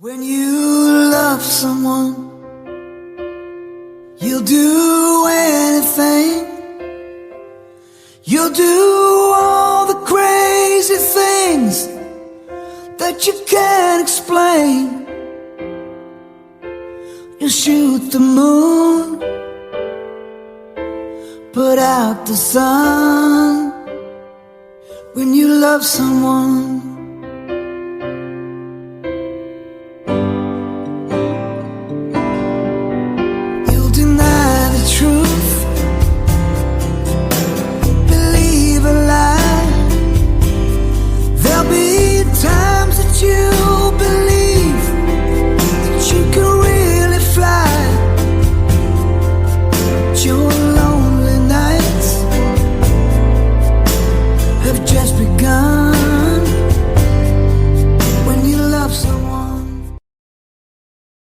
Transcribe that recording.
When you love someone, you'll do anything. You'll do all the crazy things that you can't explain. You'll shoot the moon, put out the sun. When you love someone,